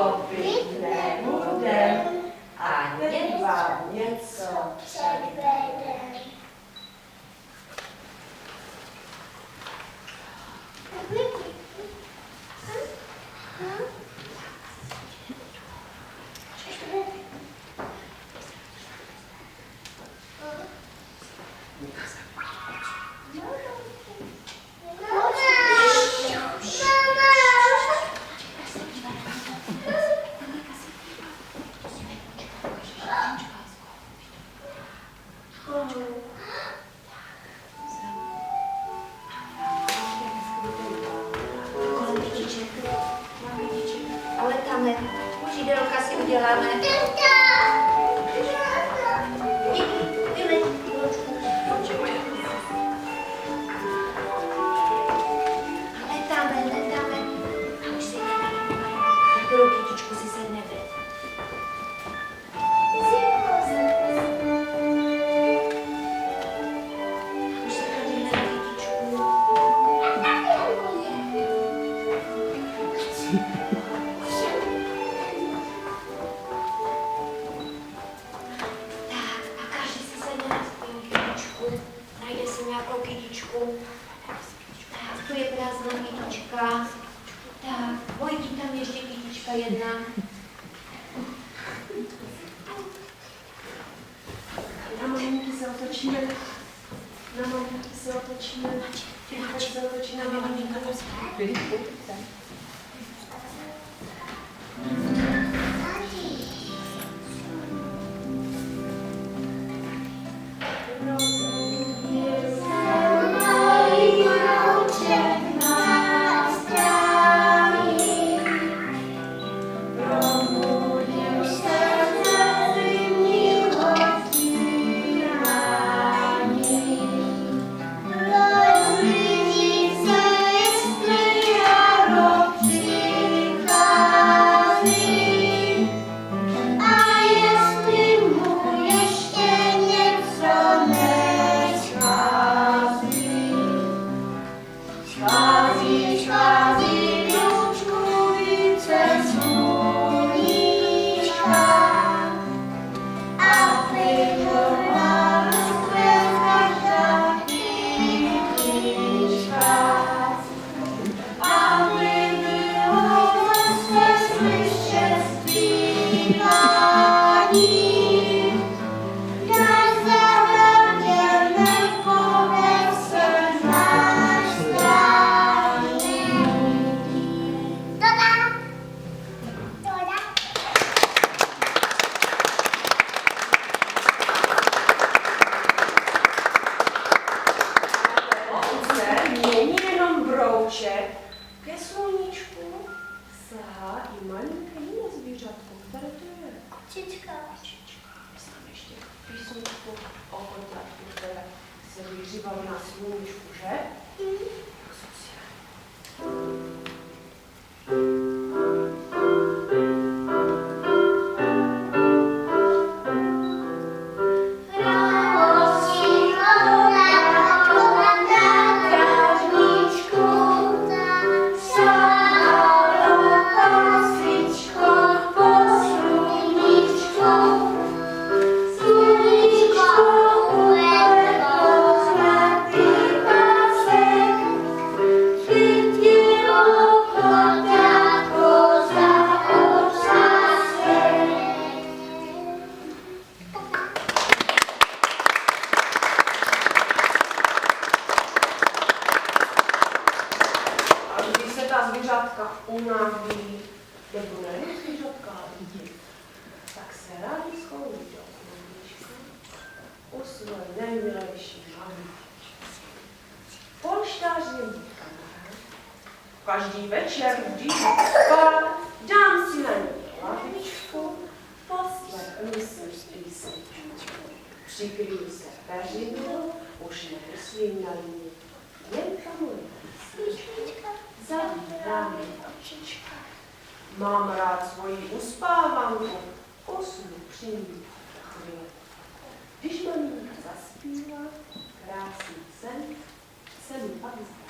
topit nebudem, a hned vám něco předvedem. Ale tam užidelka si uděláme. Letáme. A už si kterou kytičku si sednete. Už si kadíme na kytičku. Najde si nějakou kytičku. Tak, tu je prázdná kytička. Tak, Vojti, tam ještě kytička jedna. Na maminky se otočíme. Na maminky se otočíme. Teď se otočíme na maminka. Ke sluníčku sahá i malinké jiné zvířatko. Které to je? Čička. Myslím ještě písničku o koťatku, které se vyhřívalo na sluníčku, že? Tak sociální. Zvířatka unaví, nebo ne zvířatka, lidi, tak se rádi schoudí do sluníčka u své nejmilejší mamičky. Polštář je můj kamarád. Každý večer, když jdu spát, dám si na ní lavičku, poslechnu si písničku. Přikryju se peřinou, už nemyslím na ní, jen ta moje písnička. Zavírám očička. Mám rád svoji uspávanku, usnu při ní chvíli. Když maminka zaspívá, krásný sen, se mi pak zdá.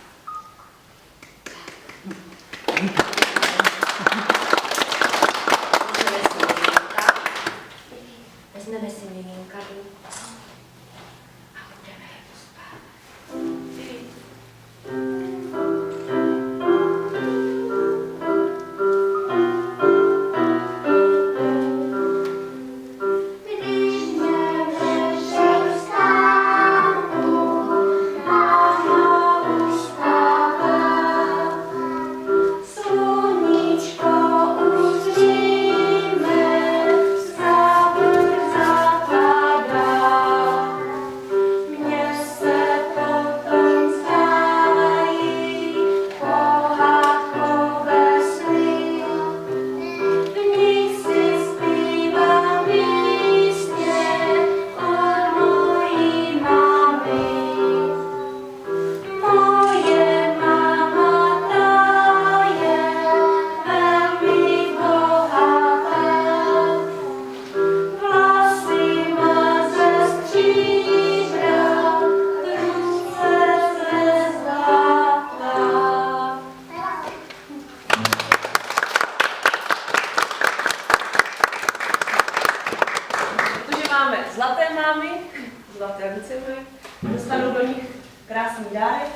Wydech.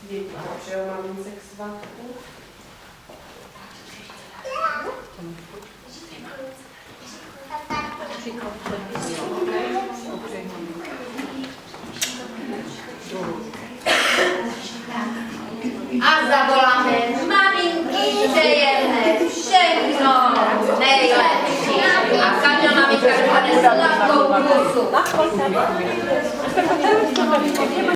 Děti přejou mamince k svatku. A zavoláme maminky, přejeme všechno nejlepší. A každá maminka dostane sladkou pusu.